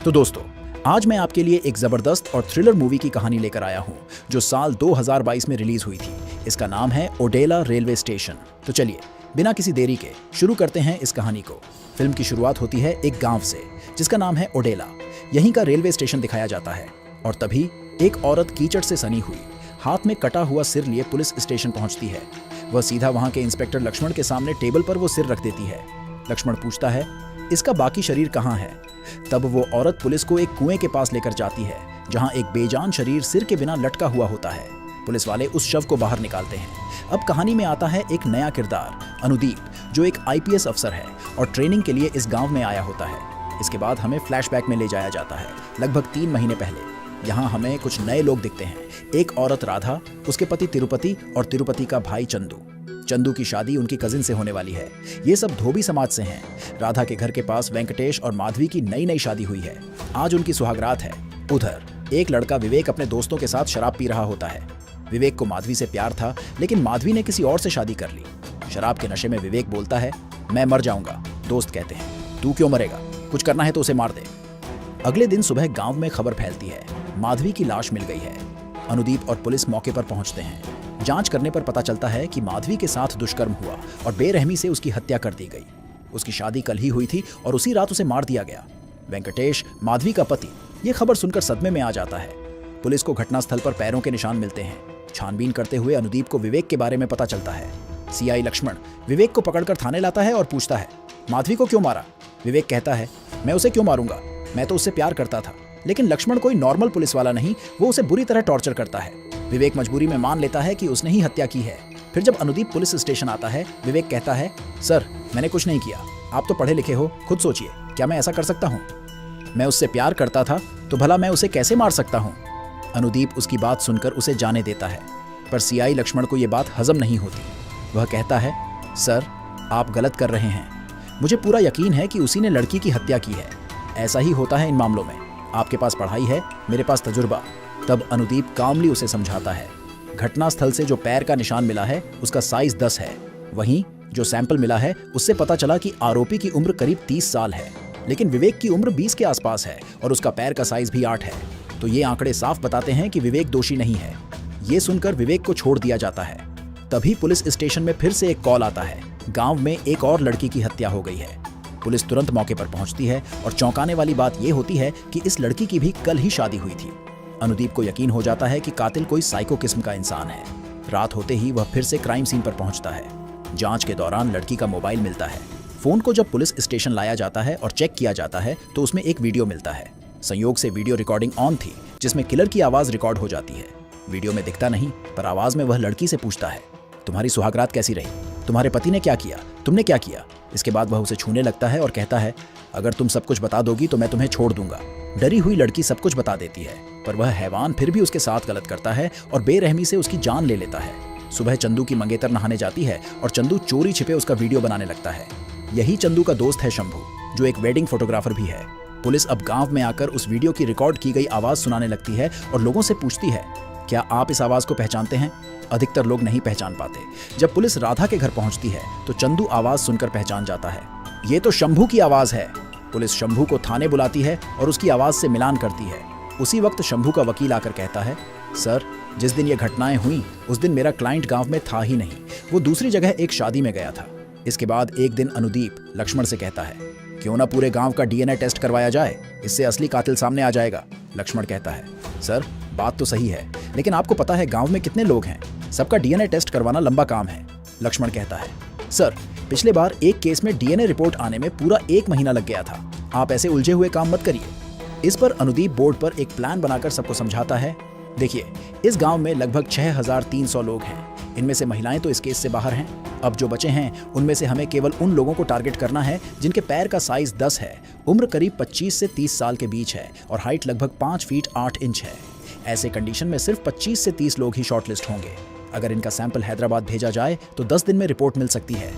तो दोस्तों, आज मैं आपके लिए एक जबरदस्त और थ्रिलर मूवी की कहानी लेकर आया हूं जो साल 2022 में रिलीज हुई थी। इसका नाम है ओडेला रेलवे स्टेशन। तो चलिए बिना किसी देरी के शुरू करते हैं इस कहानी को। फिल्म की शुरुआत होती है एक गांव से जिसका नाम है ओडेला। यहीं का रेलवे स्टेशन दिखाया जाता है और तभी एक औरत कीचड़ से सनी हुई हाथ में कटा हुआ सिर लिए पुलिस स्टेशन पहुंचती है। वह सीधा वहां के इंस्पेक्टर लक्ष्मण के सामने टेबल पर वो सिर रख देती है। लक्ष्मण पूछता है, इसका बाकी शरीर कहाँ है? तब वो औरत पुलिस को एक कुएं के पास लेकर जाती है जहां एक बेजान शरीर सिर के बिना लटका हुआ होता है। पुलिस वाले उस शव को बाहर निकालते हैं। अब कहानी में आता है एक नया किरदार, अनुदीप, जो एक आईपीएस अफसर है और ट्रेनिंग के लिए इस गांव में आया होता है। इसके बाद हमें फ्लैशबैक में ले जाया जाता है लगभग 3 महीने पहले। यहाँ हमें कुछ नए लोग दिखते हैं। एक औरत राधा, उसके पति तिरुपति और तिरुपति का भाई चंदू। चंदू की शादी उनकी कजिन से होने वाली है। ये सब धोबी समाज से हैं। राधा के घर के पास वेंकटेश और माधवी की नई नई शादी हुई है। आज उनकी सुहागरात है। उधर एक लड़का विवेक अपने दोस्तों के साथ शराब पी रहा होता है। विवेक को माधवी से प्यार था, लेकिन माधवी ने किसी और से शादी कर ली। शराब के नशे में विवेक बोलता है, मैं मर जाऊंगा। दोस्त कहते हैं, तू क्यों मरेगा? कुछ करना है तो उसे मार दे। अगले दिन सुबह गांव में खबर फैलती है, माधवी की लाश मिल गई है। अनुदीप और पुलिस मौके पर पहुंचते हैं। जांच करने पर पता चलता है कि माधवी के साथ दुष्कर्म हुआ और बेरहमी से उसकी हत्या कर दी गई। उसकी शादी कल ही हुई थी और उसी रात उसे मार दिया गया। वेंकटेश, माधवी का पति, ये खबर सुनकर सदमे में आ जाता है। पुलिस को घटनास्थल पर पैरों के निशान मिलते हैं। छानबीन करते हुए अनुदीप को विवेक के बारे में पता चलता है। सीआई लक्ष्मण विवेक को पकड़कर थाने लाता है और पूछता है, माधवी को क्यों मारा? विवेक कहता है, मैं उसे क्यों मारूंगा? मैं तो उससे प्यार करता था। लेकिन लक्ष्मण कोई नॉर्मल पुलिस वाला नहीं, वो उसे बुरी तरह टॉर्चर करता है। विवेक मजबूरी में मान लेता है कि उसने ही हत्या की है। फिर जब अनुदीप पुलिस स्टेशन आता है, विवेक कहता है, सर मैंने कुछ नहीं किया। आप तो पढ़े लिखे हो, खुद सोचिए, क्या मैं ऐसा कर सकता हूँ? मैं उससे प्यार करता था तो भला मैं उसे कैसे मार सकता हूँ? अनुदीप उसकी बात सुनकर उसे जाने देता है, पर सीआई लक्ष्मण को यह बात हजम नहीं होती। वह कहता है, सर आप गलत कर रहे हैं। मुझे पूरा यकीन है कि उसी ने लड़की की हत्या की है। ऐसा ही होता है इन मामलों में। आपके पास पढ़ाई है, मेरे पास तजुर्बा। तब अनुदीप कामली उसे समझाता है। घटनास्थल से जो पैर का निशान मिला है उसका साइज 10 है। वहीं जो सैंपल मिला है उससे पता चला कि आरोपी की उम्र करीब 30 साल है, लेकिन विवेक की उम्र 20 के आसपास है और उसका पैर का साइज भी 8 है। तो ये आंकड़े साफ बताते हैं कि विवेक दोषी नहीं है। ये सुनकर विवेक को छोड़ दिया जाता है। तभी पुलिस स्टेशन में फिर से एक कॉल आता है, गांव में एक और लड़की की हत्या हो गई है। पुलिस तुरंत मौके पर पहुंचती है और चौंकाने वाली बात यह होती है कि इस लड़की की भी कल ही शादी हुई थी। अनुदीप को यकीन हो जाता है कि कातिल कोई साइको किस्म का इंसान है। रात होते ही वह फिर से क्राइम सीन पर पहुंचता है। जांच के दौरान लड़की का मोबाइल मिलता है। फोन को जब पुलिस स्टेशन लाया जाता है और चेक किया जाता है तो उसमें एक वीडियो मिलता है। संयोग से वीडियो रिकॉर्डिंग ऑन थी जिसमें किलर की आवाज रिकॉर्ड हो जाती है। वीडियो में दिखता नहीं, पर आवाज में वह लड़की से पूछता है, तुम्हारी सुहागरात कैसी रही? तुम्हारे पति ने क्या किया? तुमने क्या किया? इसके बाद वह उसे छूने लगता है और कहता है, अगर तुम सब कुछ बता दोगी तो मैं तुम्हें छोड़ दूंगा। डरी हुई लड़की सब कुछ बता देती है, पर वह हैवान फिर भी उसके साथ गलत करता है और बेरहमी से उसकी जान ले लेता है। सुबह चंदू की मंगेतर नहाने जाती है और चंदू चोरी छिपे उसका वीडियो बनाने लगता है। यही चंदू का दोस्त है शंभू, जो एक वेडिंग फोटोग्राफर भी है। पुलिस अब गांव में आकर उस वीडियो की रिकॉर्ड की गई आवाज सुनाने लगती है और लोगों से पूछती है, क्या आप इस आवाज को पहचानते हैं? अधिकतर लोग नहीं पहचान पाते। जब पुलिस राधा के घर पहुंचती है तो चंदू आवाज सुनकर पहचान जाता है, ये तो शंभू की आवाज है। पुलिस शंभू को थाने बुलाती है और उसकी आवाज से मिलान करती है। उसी वक्त शंभू का वकील आकर कहता है, सर जिस दिन ये घटनाएं हुई उस दिन मेरा क्लाइंट गांव में था ही नहीं, वो दूसरी जगह एक शादी में गया था। इसके बाद एक दिन अनुदीप लक्ष्मण से कहता है, क्यों ना पूरे गांव का डीएनए टेस्ट करवाया जाए, इससे असली कातिल सामने आ जाएगा। लक्ष्मण कहता है, सर बात तो सही है, लेकिन आपको पता है गांव में कितने लोग हैं, सबका डीएनए टेस्ट करवाना लंबा काम है। लक्ष्मण कहता है, सर पिछले बार एक केस में डीएनए रिपोर्ट आने में पूरा 1 महीना लग गया था। आप ऐसे उलझे हुए काम मत करिए। इस पर अनुदीप बोर्ड पर एक प्लान बनाकर सबको समझाता है, देखिए इस गांव में लगभग 6300 लोग हैं। इनमें से महिलाएं तो इस केस से बाहर हैं। अब जो बचे हैं उनमें से हमें केवल उन लोगों को टारगेट करना है जिनके पैर का साइज 10 है, उम्र करीब 25 से 30 साल के बीच है और हाइट लगभग 5 फीट 8 इंच है। ऐसे कंडीशन में सिर्फ 25 से 30 लोग ही शॉर्टलिस्ट होंगे। अगर इनका सैंपल हैदराबाद भेजा जाए तो 10 दिन में रिपोर्ट मिल सकती है।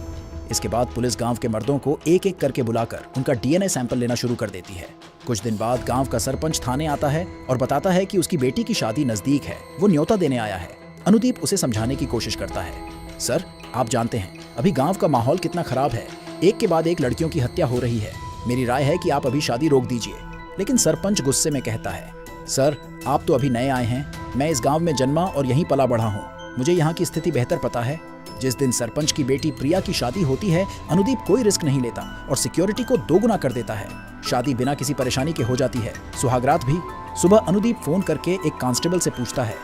इसके बाद पुलिस गांव के मर्दों को एक एक करके बुलाकर उनका डीएनए सैंपल लेना शुरू कर देती है। कुछ दिन बाद गांव का सरपंच थाने आता है और बताता है कि उसकी बेटी की शादी नजदीक है, वो न्योता देने आया है। अनुदीप उसे समझाने की कोशिश करता है, सर आप जानते हैं अभी गांव का माहौल कितना खराब है, एक के बाद एक लड़कियों की हत्या हो रही है। मेरी राय है कि आप अभी शादी रोक दीजिए। लेकिन सरपंच गुस्से में कहता है, सर आप तो अभी नए आए हैं, मैं इस गांव में जन्मा और यहीं पला बढ़ा हूँ, मुझे यहाँ की स्थिति बेहतर पता है। जिस दिन सरपंच की बेटी प्रिया की शादी होती है, अनुदीप कोई रिस्क नहीं लेता और सिक्योरिटी को दोगुना कर देता है। शादी बिना किसी परेशानी के हो जाती है, सुहागरात भी। सुबह अनुदीप फोन करके एक कांस्टेबल से पूछता है,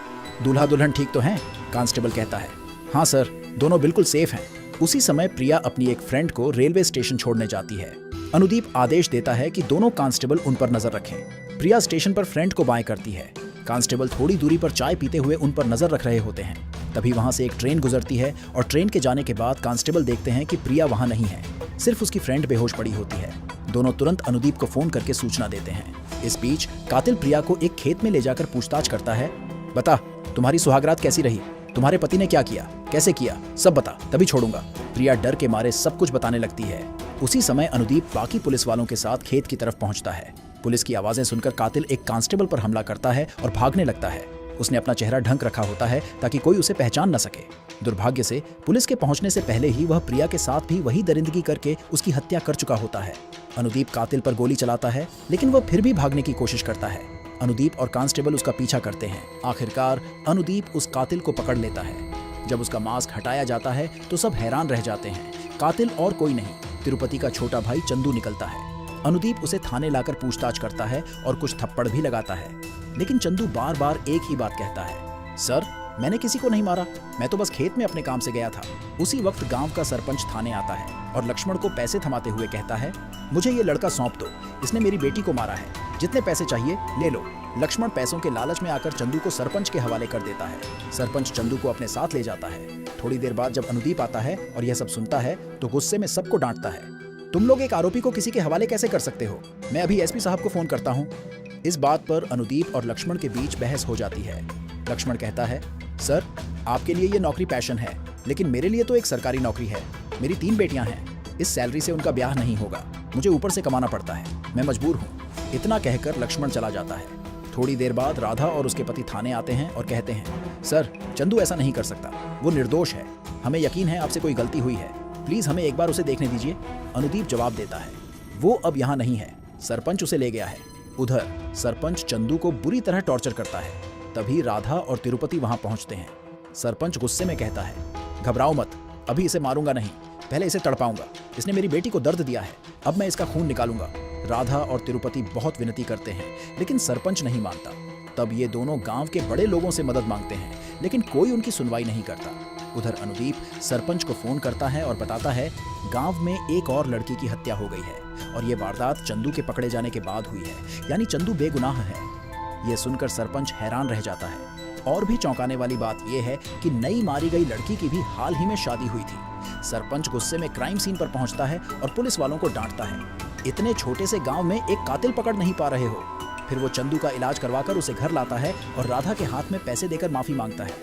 दूल्हा दुल्हन ठीक तो हैं? कांस्टेबल कहता है, हाँ सर, दोनों बिल्कुल सेफ हैं। उसी समय प्रिया अपनी एक फ्रेंड को रेलवे स्टेशन छोड़ने जाती है। अनुदीप आदेश देता है कि दोनों कांस्टेबल उन पर नजर रखें। प्रिया स्टेशन पर फ्रेंड को बाएं करती है। कांस्टेबल थोड़ी दूरी पर चाय पीते हुए उन पर नजर रख रहे होते हैं। तभी वहां से एक ट्रेन गुजरती है और ट्रेन के जाने के बाद कांस्टेबल देखते हैं कि प्रिया वहां नहीं है, सिर्फ उसकी फ्रेंड बेहोश पड़ी होती है। दोनों तुरंत अनुदीप को फोन करके सूचना देते हैं। इस बीच कातिल प्रिया को एक खेत में ले जाकर पूछताछ करता है, बता तुम्हारी सुहागरात कैसी रही, तुम्हारे पति ने क्या किया, कैसे किया, सब बता, तभी छोड़ूंगा। प्रिया डर के मारे सब कुछ बताने लगती है। उसी समय अनुदीप बाकी पुलिस वालों के साथ खेत की तरफ पहुंचता है। पुलिस की आवाजें सुनकर कातिल एक कांस्टेबल पर हमला करता है और भागने लगता है। उसने अपना चेहरा ढक रखा होता है ताकि कोई उसे पहचान न सके। दुर्भाग्य से पुलिस के पहुंचने से पहले ही वह प्रिया के साथ भी वही दरिंदगी करके उसकी हत्या कर चुका होता है। अनुदीप कातिल पर गोली चलाता है, लेकिन वह फिर भी भागने की कोशिश करता है। अनुदीप और कांस्टेबल उसका पीछा करते हैं। आखिरकार अनुदीप उस कातिल को पकड़ लेता है। जब उसका मास्क हटाया जाता है तो सब हैरान रह जाते हैं। कातिल और कोई नहीं, तिरुपति का छोटा भाई चंदू निकलता है। अनुदीप उसे थाने लाकर पूछताछ करता है और कुछ थप्पड़ भी लगाता है, लेकिन चंदू बार बार एक ही बात कहता है, सर मैंने किसी को नहीं मारा, मैं तो बस खेत में अपने काम से गया था। उसी वक्त गांव का सरपंच थाने आता है और लक्ष्मण को पैसे थमाते हुए कहता है, मुझे ये लड़का सौंप दो, इसने मेरी बेटी को मारा है, जितने पैसे चाहिए ले लो। लक्ष्मण पैसों के लालच में आकर चंदू को सरपंच के हवाले कर देता है। सरपंच चंदू को अपने साथ ले जाता है। थोड़ी देर बाद जब अनुदीप आता है और यह सब सुनता है तो गुस्से में सबको डांटता है, तुम लोग एक आरोपी को किसी के हवाले कैसे कर सकते हो, मैं अभी एसपी साहब को फोन करता हूँ। इस बात पर अनुदीप और लक्ष्मण के बीच बहस हो जाती है। लक्ष्मण कहता है, सर आपके लिए ये नौकरी पैशन है, लेकिन मेरे लिए तो एक सरकारी नौकरी है। मेरी 3 बेटियां हैं, इस सैलरी से उनका ब्याह नहीं होगा, मुझे ऊपर से कमाना पड़ता है, मैं मजबूर हूँ। इतना कहकर लक्ष्मण चला जाता है। थोड़ी देर बाद राधा और उसके पति थाने आते हैं और कहते हैं, सर चंदू ऐसा नहीं कर सकता, वो निर्दोष है, हमें यकीन है आपसे कोई गलती हुई है, प्लीज हमें एक बार उसे देखने दीजिए। अनुदीप जवाब देता है, वो अब यहाँ नहीं है, सरपंच उसे ले गया है। उधर सरपंच चंदू को बुरी तरह टॉर्चर करता है। तभी राधा और तिरुपति वहां पहुंचते हैं। सरपंच गुस्से में कहता है, घबराओ मत, अभी इसे मारूंगा नहीं, पहले इसे तड़पाऊंगा, इसने मेरी बेटी को दर्द दिया है, अब मैं इसका खून निकालूंगा। राधा और तिरुपति बहुत विनती करते हैं, लेकिन सरपंच नहीं मानता। तब ये दोनों गांव के बड़े लोगों से मदद मांगते हैं, लेकिन कोई उनकी सुनवाई नहीं करता। उधर अनुदीप सरपंच को फोन करता है और बताता है, गांव में एक और लड़की की हत्या हो गई है और ये वारदात चंदू के पकड़े जाने के बाद हुई है, यानी चंदू बेगुनाह है। ये सुनकर सरपंच हैरान रह जाता है। और भी चौंकाने वाली बात यह है कि नई मारी गई लड़की की भी हाल ही में शादी हुई थी। सरपंच गुस्से में क्राइम सीन पर पहुंचता है और पुलिस वालों को डांटता है, इतने छोटे से गांव में एक कातिल पकड़ नहीं पा रहे हो। फिर वो चंदू का इलाज करवाकर उसे घर लाता है और राधा के हाथ में पैसे देकर माफी मांगता है,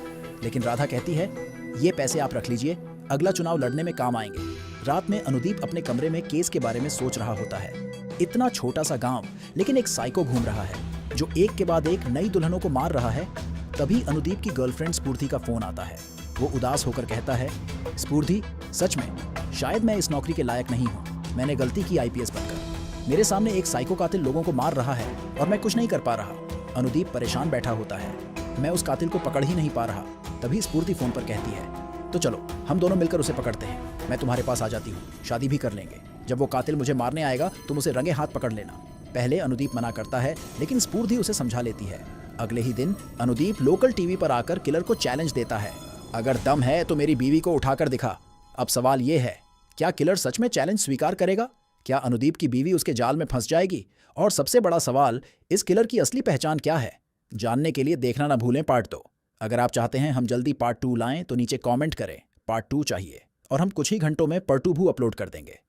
लेकिन राधा कहती है, ये पैसे आप रख लीजिए, अगला चुनाव लड़ने में काम आएंगे। रात में अनुदीप अपने कमरे में केस के बारे में सोच रहा होता है। इतना छोटा सा गांव, लेकिन एक साइको घूम रहा है जो एक के बाद एक नई दुल्हनों को मार रहा है। तभी अनुदीप की गर्लफ्रेंड स्फूर्ति का फोन आता है। वो उदास होकर कहता है, स्फूर्ति सच में शायद मैं इस नौकरी के लायक नहीं हूँ, मैंने गलती की आईपीएस बनकर। मेरे सामने एक साइको कातिल लोगों को मार रहा है और मैं कुछ नहीं कर पा रहा। अनुदीप परेशान बैठा होता है, मैं उस कातिल को पकड़ ही नहीं पा रहा। तभी स्फूर्ति फोन पर कहती है, तो चलो हम दोनों मिलकर उसे पकड़ते हैं, मैं तुम्हारे पास आ जाती हूँ, शादी भी कर लेंगे। जब वो कातिल मुझे मारने आएगा तुम उसे रंगे हाथ पकड़ लेना। पहले अनुदीप मना करता है, लेकिन स्फूर्ति उसे समझा लेती है। अगले ही दिन अनुदीप लोकल टीवी पर आकर किलर को चैलेंज देता है, अगर दम है तो मेरी बीवी को उठाकर दिखा। अब सवाल ये है, क्या किलर सच में चैलेंज स्वीकार करेगा? क्या अनुदीप की बीवी उसके जाल में फंस जाएगी? और सबसे बड़ा सवाल, इस किलर की असली पहचान क्या है? जानने के लिए देखना ना भूलें पार्ट 2। अगर आप चाहते हैं हम जल्दी पार्ट 2 लाएं तो नीचे कमेंट करें पार्ट 2 चाहिए, और हम कुछ ही घंटों में पार्ट 2 अपलोड कर देंगे।